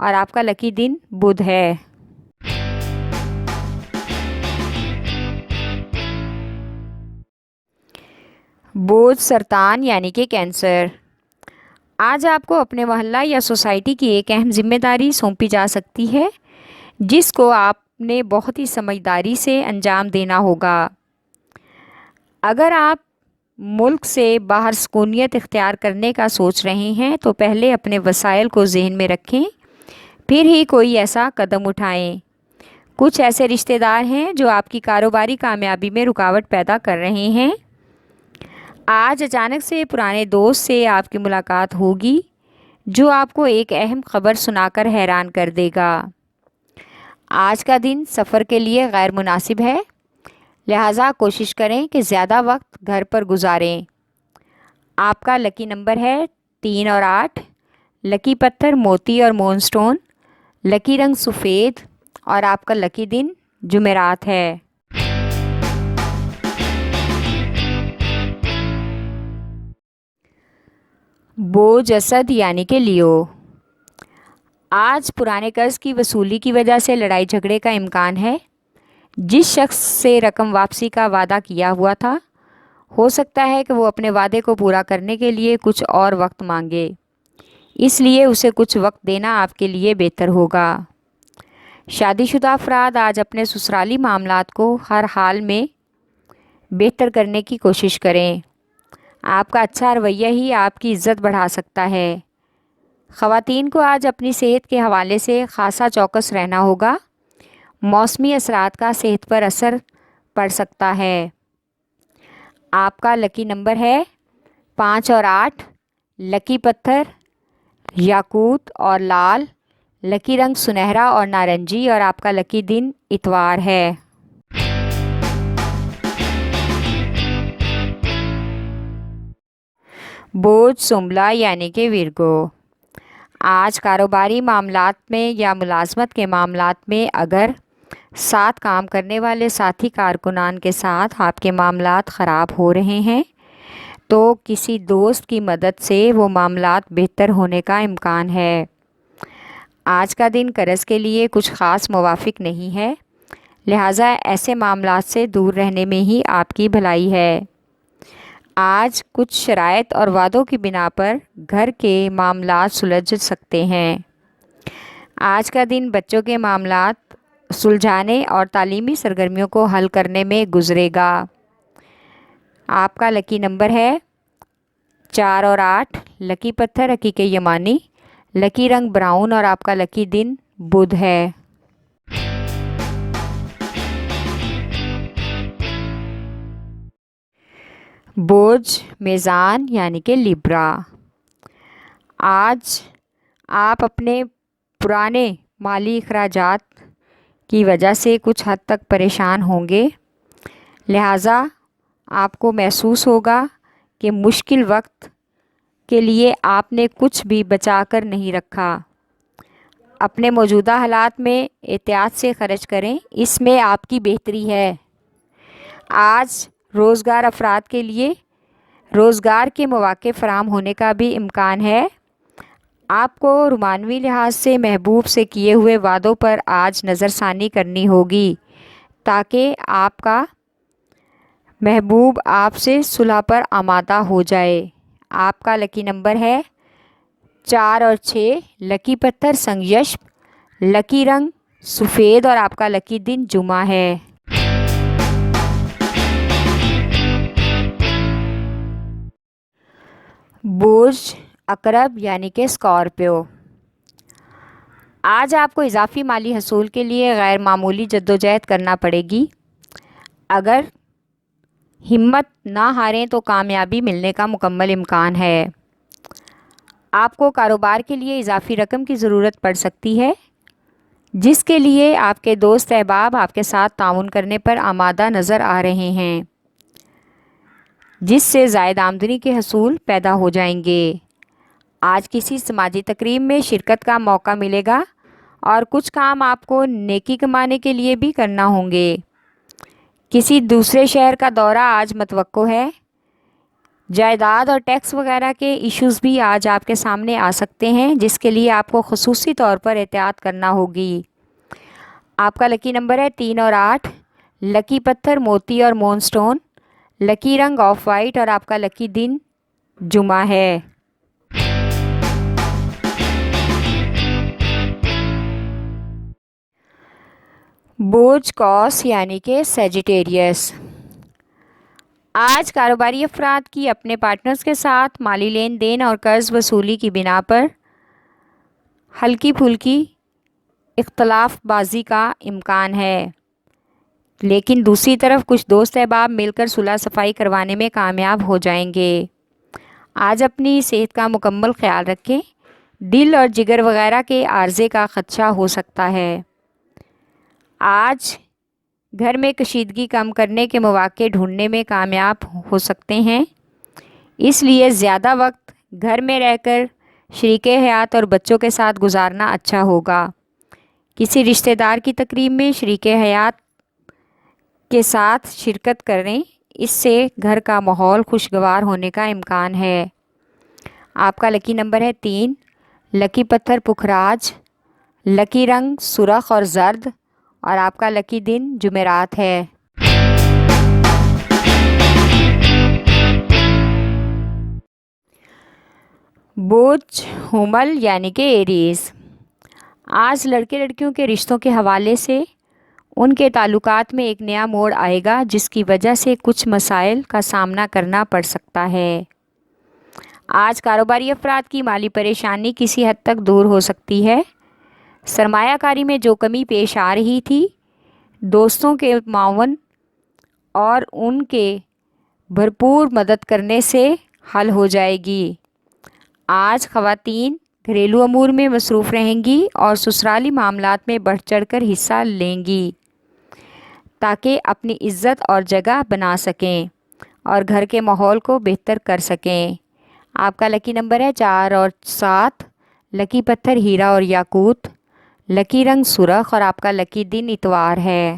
اور آپ کا لکی دن بدھ ہے۔ بوجھ سرطان یعنی کہ کینسر۔ آج آپ کو اپنے محلہ یا سوسائٹی کی ایک اہم ذمہ داری سونپی جا سکتی ہے جس کو آپ نے بہت ہی سمجھداری سے انجام دینا ہوگا۔ اگر آپ ملک سے باہر سکونیت اختیار کرنے کا سوچ رہے ہیں تو پہلے اپنے وسائل کو ذہن میں رکھیں، پھر ہی کوئی ایسا قدم اٹھائیں۔ کچھ ایسے رشتہ دار ہیں جو آپ کی کاروباری کامیابی میں رکاوٹ پیدا کر رہے ہیں۔ آج اچانک سے پرانے دوست سے آپ کی ملاقات ہوگی جو آپ کو ایک اہم خبر سنا کر حیران کر دے گا۔ آج کا دن سفر کے لیے غیر مناسب ہے، لہٰذا کوشش کریں کہ زیادہ وقت گھر پر گزاریں۔ آپ کا لکی نمبر ہے 3 اور 8، لکی پتھر موتی اور مون سٹون، لکی رنگ سفید اور آپ کا لکی دن جمعرات ہے۔ بوجھ اسد یعنی کہ لیو۔ آج پرانے قرض کی وصولی کی وجہ سے لڑائی جھگڑے کا امکان ہے۔ جس شخص سے رقم واپسی کا وعدہ کیا ہوا تھا، ہو سکتا ہے کہ وہ اپنے وعدے کو پورا کرنے کے لیے کچھ اور وقت مانگے، اس لیے اسے کچھ وقت دینا آپ کے لیے بہتر ہوگا۔ شادی شدہ افراد آج اپنے سسرالی معاملات کو ہر حال میں بہتر کرنے کی کوشش کریں۔ آپ کا اچھا رویہ ہی آپ کی عزت بڑھا سکتا ہے۔ خواتین کو آج اپنی صحت کے حوالے سے خاصا چوکس رہنا ہوگا۔ موسمی اثرات کا صحت پر اثر پڑ سکتا ہے۔ آپ کا لکی نمبر ہے 5 اور 8، لکی پتھر یاقوت اور لال، لکی رنگ سنہرا اور نارنجی اور آپ کا لکی دن اتوار ہے۔ بوجھ سنبلا یعنی کہ ورگو۔ آج کاروباری معاملات میں یا ملازمت کے معاملات میں اگر ساتھ کام کرنے والے ساتھی کارکنان کے ساتھ آپ کے معاملات خراب ہو رہے ہیں تو کسی دوست کی مدد سے وہ معاملات بہتر ہونے کا امکان ہے۔ آج کا دن قرض کے لیے کچھ خاص موافق نہیں ہے، لہٰذا ایسے معاملات سے دور رہنے میں ہی آپ کی بھلائی ہے۔ آج کچھ شرائط اور وعدوں کی بنا پر گھر کے معاملات سلجھ سکتے ہیں۔ آج کا دن بچوں کے معاملات سلجھانے اور تعلیمی سرگرمیوں کو حل کرنے میں گزرے گا۔ آپ کا لکی نمبر ہے 4 اور 8، لکی پتھر حقیقی یمانی، لکی رنگ براؤن اور آپ کا لکی دن بدھ ہے۔ بوجھ میزان یعنی کہ لیبرا۔ آج آپ اپنے پرانے مالی اخراجات کی وجہ سے کچھ حد تک پریشان ہوں گے، لہٰذا آپ کو محسوس ہوگا کہ مشکل وقت کے لیے آپ نے کچھ بھی بچا کر نہیں رکھا۔ اپنے موجودہ حالات میں احتیاط سے خرچ کریں، اس میں آپ کی بہتری ہے۔ آج روزگار افراد کے لیے روزگار کے مواقع فراہم ہونے کا بھی امکان ہے۔ آپ کو رومانوی لحاظ سے محبوب سے کیے ہوئے وعدوں پر آج نظر ثانی کرنی ہوگی تاکہ آپ کا محبوب آپ سے صلح پر آمادہ ہو جائے۔ آپ کا لکی نمبر ہے 4 اور 6، لکی پتھر سنگ یشب، لکی رنگ سفید اور آپ کا لکی دن جمعہ ہے۔ بوجھ عقرب یعنی کہ اسکارپیو۔ آج آپ کو اضافی مالی حصول کے لیے غیر معمولی جدوجہد کرنا پڑے گی۔ اگر ہمت نہ ہاریں تو کامیابی ملنے کا مکمل امکان ہے۔ آپ کو کاروبار کے لیے اضافی رقم کی ضرورت پڑ سکتی ہے جس کے لیے آپ کے دوست احباب آپ کے ساتھ تعاون کرنے پر آمادہ نظر آ رہے ہیں، جس سے زائد آمدنی کے حصول پیدا ہو جائیں گے۔ آج کسی سماجی تقریب میں شرکت کا موقع ملے گا اور کچھ کام آپ کو نیکی کمانے کے لیے بھی کرنا ہوں گے۔ کسی دوسرے شہر کا دورہ آج متوقع ہے جائیداد اور ٹیکس وغیرہ کے ایشوز بھی آج آپ کے سامنے آ سکتے ہیں، جس کے لیے آپ کو خصوصی طور پر احتیاط کرنا ہوگی۔ آپ کا لکی نمبر ہے 3 اور 8، لکی پتھر موتی اور مون سٹون، لکی رنگ آف وائٹ اور آپ کا لکی دن جمعہ ہے۔ بوجھ قوس یعنی کہ سیجیٹیریس، آج کاروباری افراد کی اپنے پارٹنرز کے ساتھ مالی لین دین اور قرض وصولی کی بنا پر ہلکی پھلکی اختلاف بازی کا امکان ہے، لیکن دوسری طرف کچھ دوست احباب مل کر صلح صفائی کروانے میں کامیاب ہو جائیں گے۔ آج اپنی صحت کا مکمل خیال رکھیں، دل اور جگر وغیرہ کے عارضے کا خدشہ ہو سکتا ہے۔ آج گھر میں کشیدگی کم کرنے کے مواقع ڈھونڈنے میں کامیاب ہو سکتے ہیں، اس لیے زیادہ وقت گھر میں رہ کر شریک حیات اور بچوں کے ساتھ گزارنا اچھا ہوگا۔ کسی رشتہ دار کی تقریب میں شریک حیات کے ساتھ شرکت کریں، اس سے گھر کا ماحول خوشگوار ہونے کا امکان ہے۔ آپ کا لکی نمبر ہے 3، لکی پتھر پکھراج، لکی رنگ سرخ اور زرد اور آپ کا لکی دن جمعرات ہے۔ بوجھ حمل یعنی کہ ایریز، آج لڑکے لڑکیوں کے رشتوں کے حوالے سے ان کے تعلقات میں ایک نیا موڑ آئے گا، جس کی وجہ سے کچھ مسائل کا سامنا کرنا پڑ سکتا ہے۔ آج کاروباری افراد کی مالی پریشانی کسی حد تک دور ہو سکتی ہے۔ سرمایہ کاری میں جو کمی پیش آ رہی تھی، دوستوں کے معاون اور ان کے بھرپور مدد کرنے سے حل ہو جائے گی۔ آج خواتین گھریلو امور میں مصروف رہیں گی اور سسرالی معاملات میں بڑھ چڑھ کر حصہ لیں گی، تاکہ اپنی عزت اور جگہ بنا سکیں اور گھر کے ماحول کو بہتر کر سکیں۔ آپ کا لکی نمبر ہے 4 اور 7، لکی پتھر ہیرا اور یاقوت، لکی رنگ سرخ اور آپ کا لکی دن اتوار ہے۔